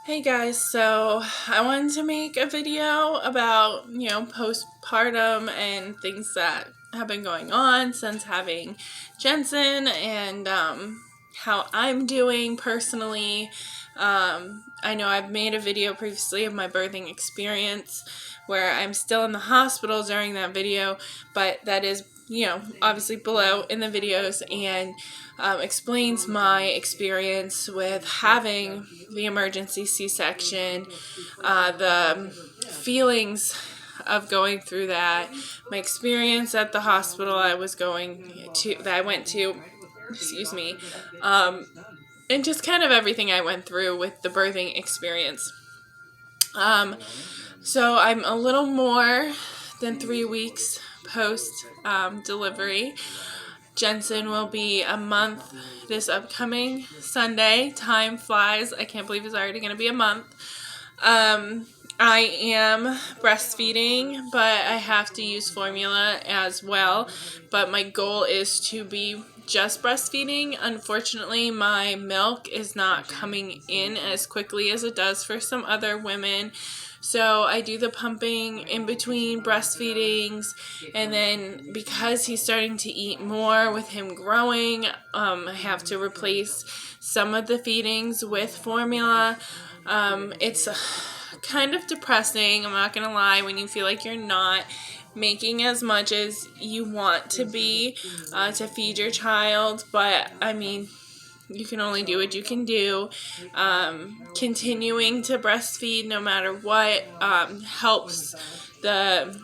Hey guys, so I wanted to make a video about, postpartum and things that have been going on since having Jensen and how I'm doing personally. I know I've made a video previously of my birthing experience where I'm still in the hospital during that video, but that is, obviously below in the videos, and explains my experience with having the emergency C-section, the feelings of going through that, my experience at the hospital I went to, excuse me, and just kind of everything I went through with the birthing experience. So I'm a little more than 3 weeks post delivery. Jensen will be a month this upcoming Sunday. Time flies. I can't believe it's already going to be a month. I am breastfeeding, but I have to use formula as well. But my goal is to be just breastfeeding. Unfortunately, my milk is not coming in as quickly as it does for some other women. So I do the pumping in between breastfeedings, and then because he's starting to eat more with him growing, I have to replace some of the feedings with formula. It's kind of depressing, I'm not gonna lie, when you feel like you're not making as much as you want to be to feed your child, but I mean, you can only do what you can do. Continuing to breastfeed no matter what helps the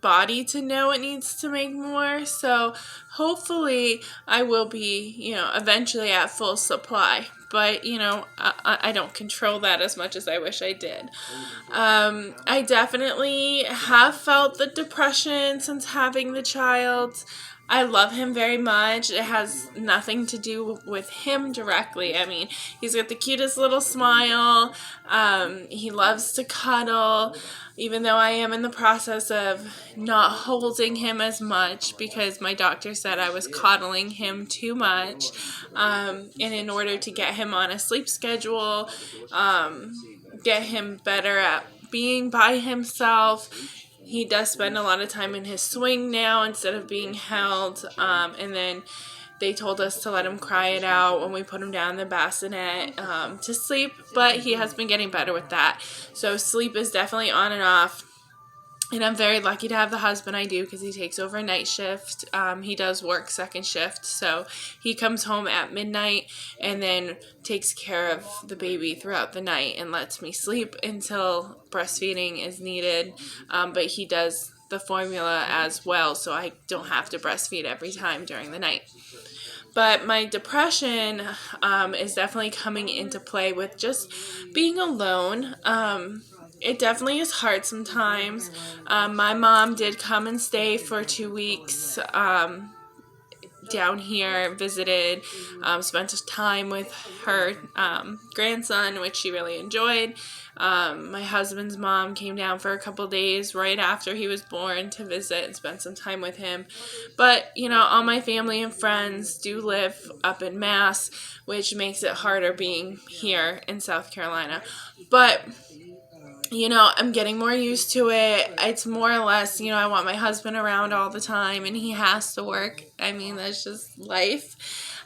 body to know it needs to make more. So hopefully I will be, eventually at full supply. But, I don't control that as much as I wish I did. I definitely have felt the depression since having the child. I love him very much. It has nothing to do with him directly. I mean, he's got the cutest little smile. He loves to cuddle, even though I am in the process of not holding him as much because my doctor said I was coddling him too much. And in order to get him on a sleep schedule, get him better at being by himself, he does spend a lot of time in his swing now instead of being held. And then they told us to let him cry it out when we put him down in the bassinet to sleep. But he has been getting better with that. So sleep is definitely on and off. And I'm very lucky to have the husband I do because he takes over night shift. He does work second shift, so he comes home at midnight and then takes care of the baby throughout the night and lets me sleep until breastfeeding is needed. But he does the formula as well, so I don't have to breastfeed every time during the night. But my depression is definitely coming into play with just being alone. It definitely is hard sometimes. My mom did come and stay for 2 weeks down here, visited, spent time with her grandson, which she really enjoyed. My husband's mom came down for a couple days right after he was born to visit and spend some time with him. But, all my family and friends do live up in Mass, which makes it harder being here in South Carolina. But I'm getting more used to it. It's more or less, I want my husband around all the time and he has to work. I mean, that's just life.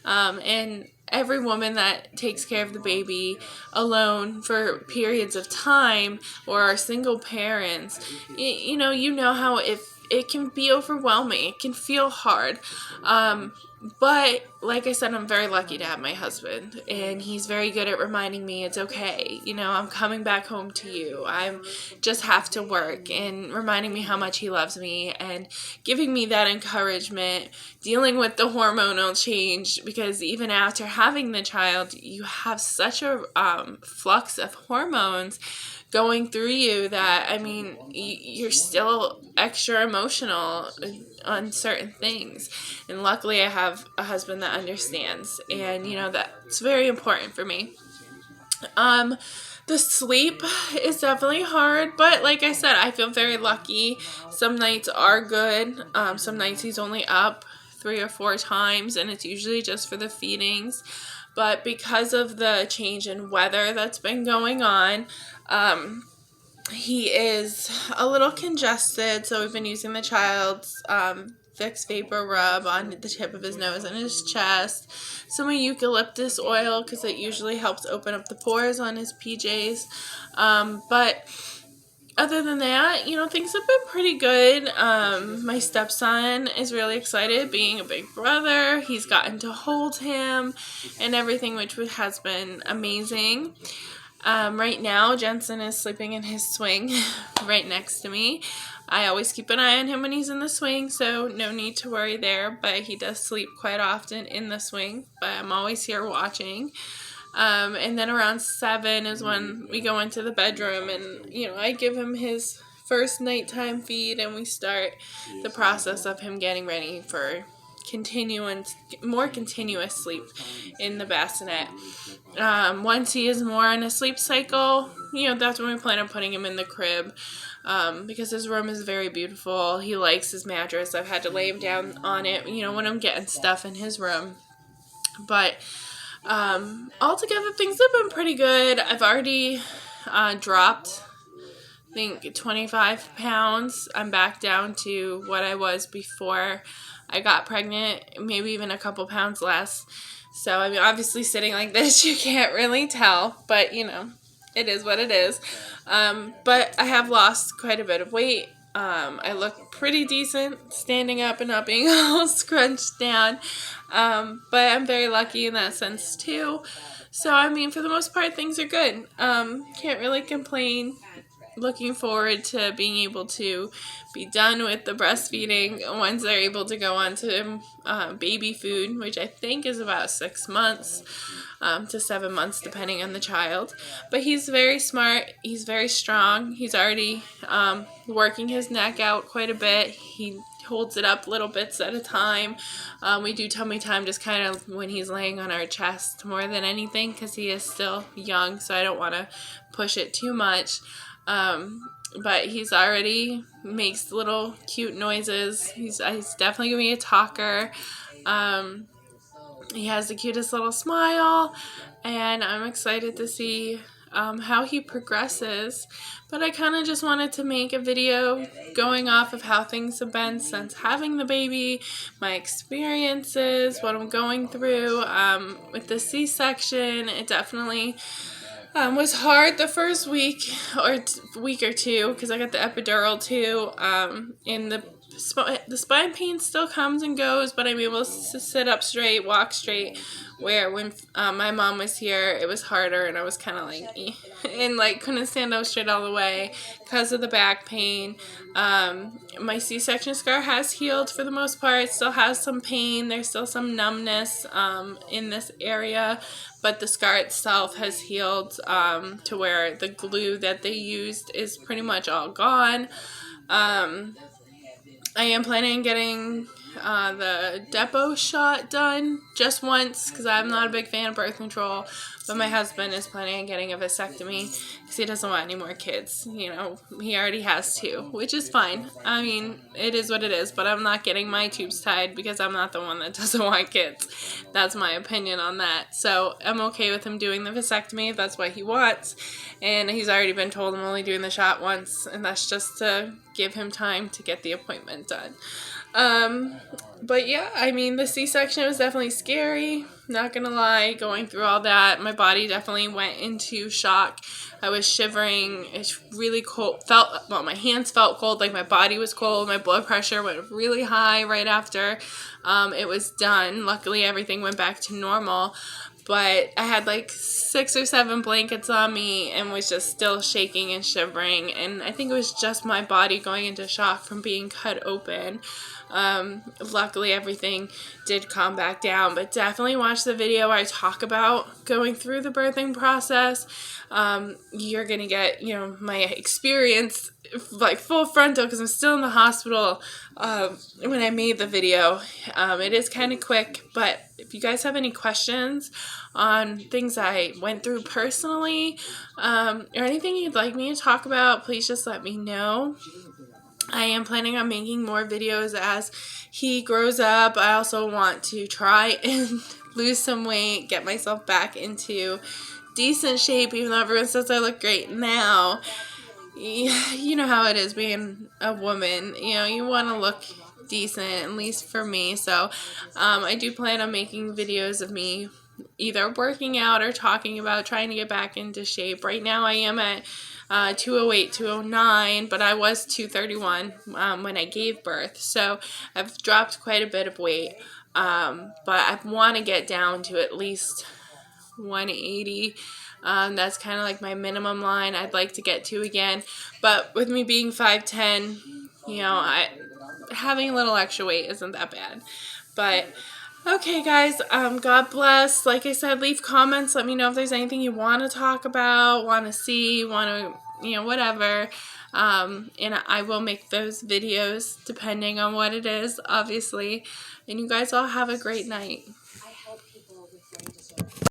And every woman that takes care of the baby alone for periods of time or are single parents, you know how if it can be overwhelming, it can feel hard. But like I said, I'm very lucky to have my husband, and he's very good at reminding me it's okay. I'm coming back home to you. I just have to work, and reminding me how much he loves me and giving me that encouragement, dealing with the hormonal change, because even after having the child, you have such a flux of hormones going through you that, I mean, you're still extra emotional on certain things. And luckily I have a husband that understands, and that's very important for me. The sleep is definitely hard, but like I said, I feel very lucky. Some nights are good. Some nights he's only up 3 or 4 times, and it's usually just for the feedings. but because of the change in weather that's been going on, he is a little congested, so we've been using the child's Vicks Vapor Rub on the tip of his nose and his chest, some eucalyptus oil because it usually helps open up the pores on his PJs, but other than that, things have been pretty good. My stepson is really excited being a big brother. He's gotten to hold him and everything, which has been amazing. Right now, Jensen is sleeping in his swing right next to me. I always keep an eye on him when he's in the swing, so no need to worry there, but he does sleep quite often in the swing, but I'm always here watching. And then around 7 is when we go into the bedroom and, I give him his first nighttime feed and we start the process of him getting ready for more continuous sleep in the bassinet. Once he is more in a sleep cycle, that's when we plan on putting him in the crib, because his room is very beautiful. He likes his mattress. I've had to lay him down on it, when I'm getting stuff in his room. But altogether, things have been pretty good. I've already dropped, I think, 25 pounds. I'm back down to what I was before I got pregnant, maybe even a couple pounds less. So, obviously sitting like this, you can't really tell, but, it is what it is. But I have lost quite a bit of weight. I look pretty decent standing up and not being all scrunched down. But I'm very lucky in that sense too. So, for the most part, things are good. Can't really complain. Looking forward to being able to be done with the breastfeeding once they're able to go on to baby food, which I think is about 6 months to 7 months, depending on the child. But he's very smart. He's very strong. He's already working his neck out quite a bit. He holds it up little bits at a time. We do tummy time just kind of when he's laying on our chest more than anything because he is still young, so I don't want to push it too much. But he's already makes little cute noises. He's definitely gonna be a talker. He has the cutest little smile, and I'm excited to see how he progresses. But I kind of just wanted to make a video going off of how things have been since having the baby, my experiences, what I'm going through with the C-section. It definitely was hard the first week or two because I got the epidural too. And the spine pain still comes and goes, but I'm able to sit up straight, walk straight. Where when my mom was here, it was harder, and I was kind of like couldn't stand up straight all the way because of the back pain. My C-section scar has healed for the most part. It still has some pain. There's still some numbness in this area, but the scar itself has healed to where the glue that they used is pretty much all gone. I am planning on getting the Depo shot done just once because I'm not a big fan of birth control, but my husband is planning on getting a vasectomy because he doesn't want any more kids. He already has 2, which is fine. It is what it is, but I'm not getting my tubes tied because I'm not the one that doesn't want kids. That's my opinion on that. So I'm okay with him doing the vasectomy if that's what he wants, and he's already been told I'm only doing the shot once, and that's just to give him time to get the appointment done. But yeah, the C-section was definitely scary, not gonna lie, going through all that. My body definitely went into shock. I was shivering. It's really cold. My hands felt cold, like my body was cold. My blood pressure went really high right after it was done. Luckily, everything went back to normal. But I had 6 or 7 blankets on me and was just still shaking and shivering. And I think it was just my body going into shock from being cut open. Luckily, everything did calm back down. But definitely watch the video where I talk about going through the birthing process. You're going to get, my experience full frontal because I'm still in the hospital when I made the video. It is kind of quick, but if you guys have any questions on things I went through personally or anything you'd like me to talk about, please just let me know. I am planning on making more videos as he grows up. I also want to try and lose some weight, get myself back into decent shape, even though everyone says I look great now. You know how it is being a woman. You know, you want to look decent, at least for me. So I do plan on making videos of me either working out or talking about trying to get back into shape. Right now I am at 208, 209, but I was 231 when I gave birth. So I've dropped quite a bit of weight. But I want to get down to at least 180. That's kind of like my minimum line I'd like to get to again. But with me being 5'10", you know, having a little extra weight isn't that bad. But okay, guys, God bless. Like I said, leave comments. Let me know if there's anything you want to talk about, want to see, want to, you know, whatever. And I will make those videos depending on what it is, obviously. And you guys all have a great night.